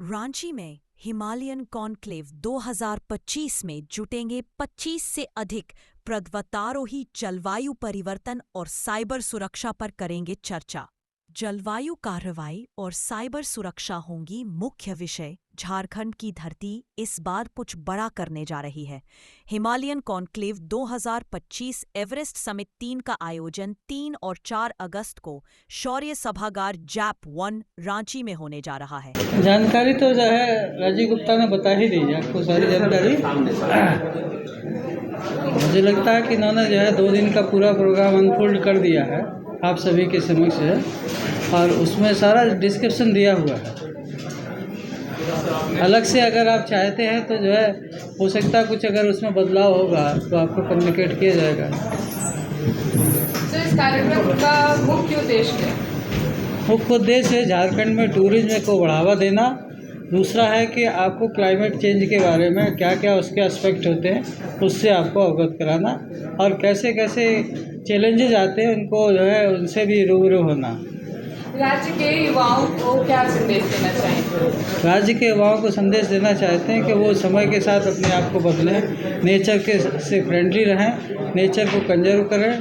रांची में Himalayan conclave 2025 में जुटेंगे 25 से अधिक पर्वतारोही। जलवायु परिवर्तन और साइबर सुरक्षा पर करेंगे चर्चा। जलवायु कार्रवाई और साइबर सुरक्षा होंगी मुख्य विषय। झारखंड की धरती इस बार कुछ बड़ा करने जा रही है। हिमालयन कॉन्क्लेव 2025 एवरेस्ट समिट 3 का आयोजन 3 और 4 अगस्त को शौर्य सभागार जैप 1 रांची में होने जा रहा है। जानकारी तो जो है राजीव गुप्ता ने बता ही दी है आपको सारी जानकारी। मुझे लगता है कि इन्होंने जो है 2 दिन का पूरा प्रोग्राम अनफोल्ड कर दिया है आप सभी के समक्ष है, और उसमें सारा डिस्क्रिप्शन दिया हुआ है। अलग से अगर आप चाहते हैं तो जो है हो सकता है कुछ अगर उसमें बदलाव होगा तो आपको कम्युनिकेट किया जाएगा। तो इस कार्यक्रम का मुख्य उद्देश्य क्या है? मुख्य उद्देश्य है झारखंड में टूरिज्म को बढ़ावा देना। दूसरा है कि आपको क्लाइमेट चेंज के बारे में क्या क्या उसके एस्पेक्ट होते हैं उससे आपको अवगत कराना, और कैसे कैसे चैलेंजेस आते हैं उनको जो है उनसे भी रूबरू होना। राज्य के युवाओं को क्या संदेश देना चाहेंगे? राज्य के युवाओं को संदेश देना चाहते हैं कि वो समय के साथ अपने आप को बदलें, नेचर के से फ्रेंडली रहें, नेचर को कंजर्व करें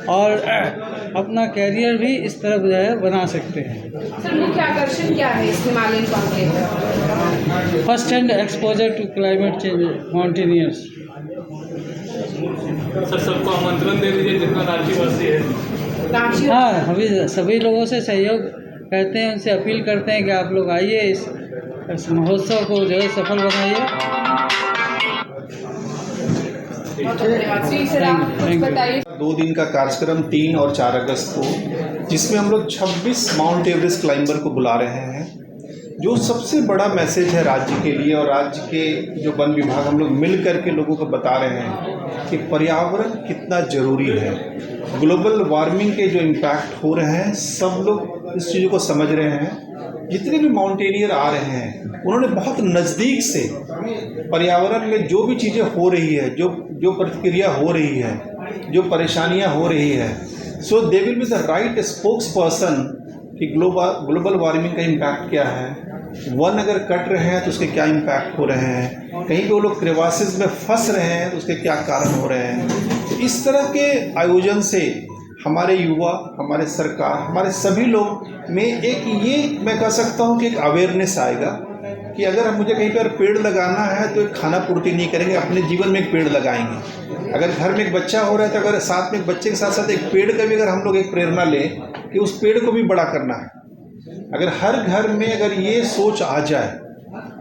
और अपना कैरियर भी इस तरफ जो है बना सकते हैं। सर, मुख्य आकर्षण क्या है इस हिमालयन कॉन्क्लेव का? First hand exposure to climate change mountaineers. Sir, सबको आमंत्रण दे दीजिए जितना रांचीवासी है। हाँ, अभी सभी लोगों से सहयोग कहते हैं, उनसे अपील करते हैं कि आप लोग आइए, इस महोत्सव को जो है सफल बनाइए। बताइए। 2 दिन का कार्यक्रम 3 और 4 अगस्त को, जिसमें हम लोग 26 माउंट एवरेस्ट क्लाइंबर को बुला रहे हैं। जो सबसे बड़ा मैसेज है राज्य के लिए, और राज्य के जो वन विभाग हम लोग मिल कर के लोगों को बता रहे हैं कि पर्यावरण कितना ज़रूरी है। ग्लोबल वार्मिंग के जो इम्पैक्ट हो रहे हैं सब लोग इस चीज़ को समझ रहे हैं। जितने भी माउंटेनियर आ रहे हैं उन्होंने बहुत नज़दीक से पर्यावरण में जो भी चीज़ें हो रही है, जो प्रतिक्रिया हो रही है, जो परेशानियां हो रही है, so they will be the right spokesperson कि ग्लोबल वार्मिंग का इम्पैक्ट क्या है, वन अगर कट रहे हैं तो उसके क्या इम्पैक्ट हो रहे हैं, कहीं पे वो लोग क्रेवासिस में फंस रहे हैं तो उसके क्या कारण हो रहे हैं। तो इस तरह के आयोजन से हमारे युवा, हमारे सरकार, हमारे सभी लोग में एक ये मैं कह सकता हूँ कि एक अवेयरनेस आएगा कि अगर मुझे कहीं पर पेड़ लगाना है तो एक खाना पूर्ति नहीं करेंगे, अपने जीवन में एक पेड़ लगाएंगे। अगर घर में एक बच्चा हो रहा है तो अगर साथ में एक बच्चे के साथ साथ एक पेड़ का भी अगर हम लोग एक प्रेरणा लें कि उस पेड़ को भी बड़ा करना है, अगर हर घर में अगर ये सोच आ जाए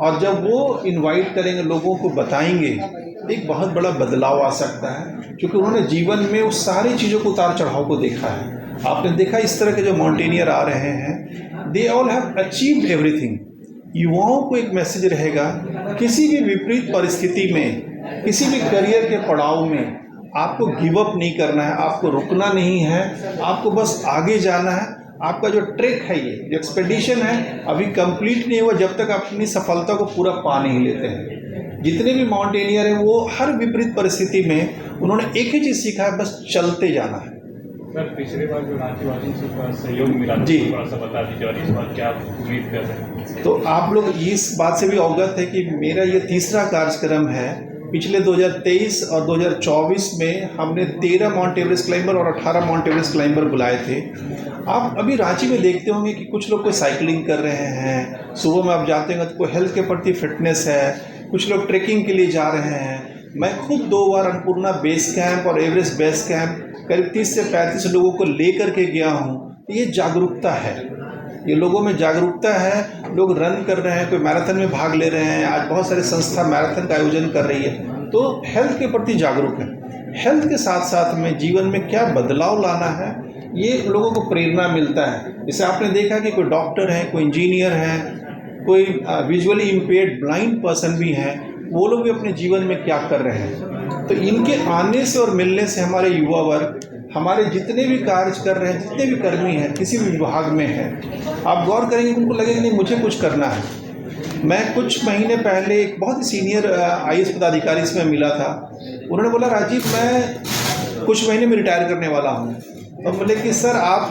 और जब वो इनवाइट करेंगे, लोगों को बताएंगे, एक बहुत बड़ा बदलाव आ सकता है। क्योंकि उन्होंने जीवन में उस सारी चीज़ों को उतार चढ़ाव को देखा है। आपने देखा इस तरह के जो माउंटेनियर आ रहे हैं, they all have achieved everything. युवाओं को एक मैसेज रहेगा, किसी भी विपरीत परिस्थिति में, किसी भी करियर के पड़ाव में आपको गिव अप नहीं करना है, आपको रुकना नहीं है, आपको बस आगे जाना है। आपका जो ट्रैक है, ये जो एक्सपेडिशन है, अभी कंप्लीट नहीं हुआ जब तक आप अपनी सफलता को पूरा पा नहीं लेते हैं। जितने भी माउंटेनियर हैं वो हर विपरीत परिस्थिति में उन्होंने एक ही चीज़ सीखा है, बस चलते जाना है। सर, पिछले बार जो रांचीवासियों से सहयोग मिला जी, थोड़ा सा बता दीजिए, और इस बार क्या उम्मीद कर रहे हैं? तो आप लोग इस बात से भी अवगत है कि मेरा ये तीसरा कार्यक्रम है। पिछले 2023 और 2024 में हमने 13 माउंट एवरेस्ट क्लाइंबर और 18 माउंट एवरेस्ट क्लाइंबर बुलाए थे। आप अभी रांची में देखते होंगे कि कुछ लोग कोई साइकिलिंग कर रहे हैं, सुबह में आप जाते हैं तो कोई हेल्थ के प्रति फिटनेस है, कुछ लोग ट्रैकिंग के लिए जा रहे हैं। मैं खुद 2 बार अन्नपूर्णा बेस कैंप और एवरेस्ट बेस कैंप करीब 30 से 35 लोगों को लेकर के गया हूँ। ये जागरूकता है, ये लोगों में जागरूकता है। लोग रन कर रहे हैं, कोई मैराथन में भाग ले रहे हैं। आज बहुत सारी संस्था मैराथन का आयोजन कर रही है, तो हेल्थ के प्रति जागरूक है। हेल्थ के साथ साथ में जीवन में क्या बदलाव लाना है, ये लोगों को प्रेरणा मिलता है। जैसे आपने देखा कि कोई डॉक्टर हैं, कोई इंजीनियर हैं, कोई विजुअली इम्पेयर्ड ब्लाइंड पर्सन भी हैं, वो लोग भी अपने जीवन में क्या कर रहे हैं। तो इनके आने से और मिलने से हमारे युवा वर्ग, हमारे जितने भी कार्य कर रहे हैं, जितने भी कर्मी हैं, किसी भी विभाग में हैं, आप गौर करेंगे उनको लगेगा नहीं मुझे कुछ करना है। मैं कुछ महीने पहले एक बहुत ही सीनियर IAS पदाधिकारी से मैं मिला था। उन्होंने बोला, राजीव मैं कुछ महीने में रिटायर करने वाला हूँ। तो बोले कि सर आप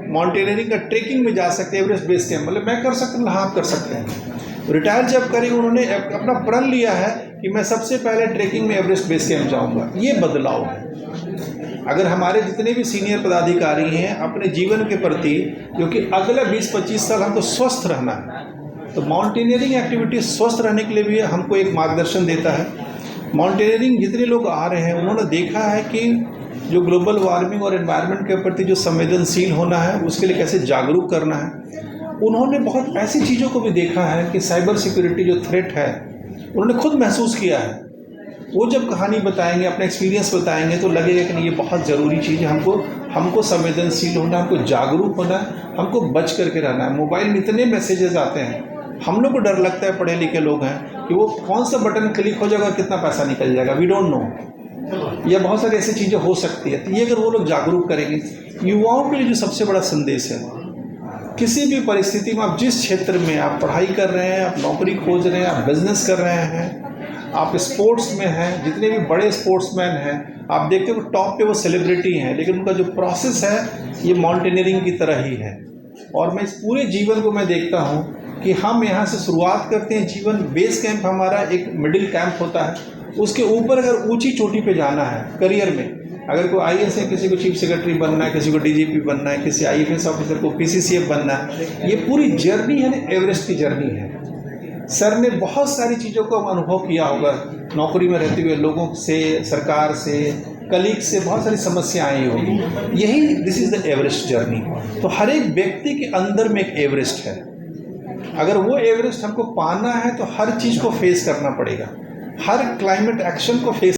माउंटेनियरिंग का ट्रेकिंग में जा सकते हैं, एवरेस्ट बेस कैंप। बोले मैं कर सकता हूँ? हाँ, आप कर सकते हैं। रिटायर जब करेंगे उन्होंने अपना प्रण लिया है कि मैं सबसे पहले ट्रैकिंग में एवरेस्ट बेस कैंप जाऊँगा। ये बदलाव है। अगर हमारे जितने भी सीनियर पदाधिकारी हैं अपने जीवन के प्रति, क्योंकि अगले 20-25 साल हमको स्वस्थ रहना है, तो माउंटेनियरिंग एक्टिविटी स्वस्थ रहने के लिए भी हमको एक मार्गदर्शन देता है। माउंटेनियरिंग जितने लोग आ रहे हैं उन्होंने देखा है कि जो ग्लोबल वार्मिंग और एनवायरनमेंट के प्रति जो संवेदनशील होना है उसके लिए कैसे जागरूक करना है। उन्होंने बहुत ऐसी चीज़ों को भी देखा है कि साइबर सिक्योरिटी जो थ्रेट है उन्होंने खुद महसूस किया है। वो जब कहानी बताएंगे, अपना एक्सपीरियंस बताएंगे, तो लगेगा कि नहीं ये बहुत ज़रूरी चीज़ है। हमको संवेदनशील होना, हमको जागरूक होना, हमको बच करके रहना है। मोबाइल में इतने मैसेजेस आते हैं, हम लोग को डर लगता है, पढ़े लिखे लोग हैं, कि वो कौन सा बटन क्लिक हो जाएगा, कितना पैसा निकल जाएगा, वी डोंट नो, या बहुत सारी ऐसी चीज़ें हो सकती है। तो ये अगर वो लोग जागरूक करेंगे, युवाओं के लिए जो सबसे बड़ा संदेश है, किसी भी परिस्थिति में आप जिस क्षेत्र में आप पढ़ाई कर रहे हैं, आप नौकरी खोज रहे हैं, आप बिजनेस कर रहे हैं, आप स्पोर्ट्स में हैं, जितने भी बड़े स्पोर्ट्समैन हैं आप देखते हो टॉप पे वो सेलिब्रिटी हैं, लेकिन उनका जो प्रोसेस है ये माउंटेनियरिंग की तरह ही है। और मैं इस पूरे जीवन को मैं देखता हूँ कि हम यहाँ से शुरुआत करते हैं, जीवन बेस कैंप हमारा एक मिडिल कैंप होता है, उसके ऊपर अगर ऊंची चोटी पे जाना है करियर में, अगर कोई IAS है, किसी को चीफ सेक्रेटरी बनना है, किसी को DGP बनना है, किसी IFS ऑफिसर को PCCF बनना है, ये पूरी जर्नी है ना, एवरेस्ट की जर्नी है। सर ने बहुत सारी चीज़ों को अनुभव किया होगा, नौकरी में रहते हुए लोगों से, सरकार से, कलीग से बहुत सारी समस्याएं आई होगी। यही this is the Everest journey. तो हर एक व्यक्ति के अंदर में एक एवरेस्ट है। अगर वो एवरेस्ट हमको पाना है तो हर चीज़ को फेस करना पड़ेगा, हर क्लाइमेट एक्शन को फेस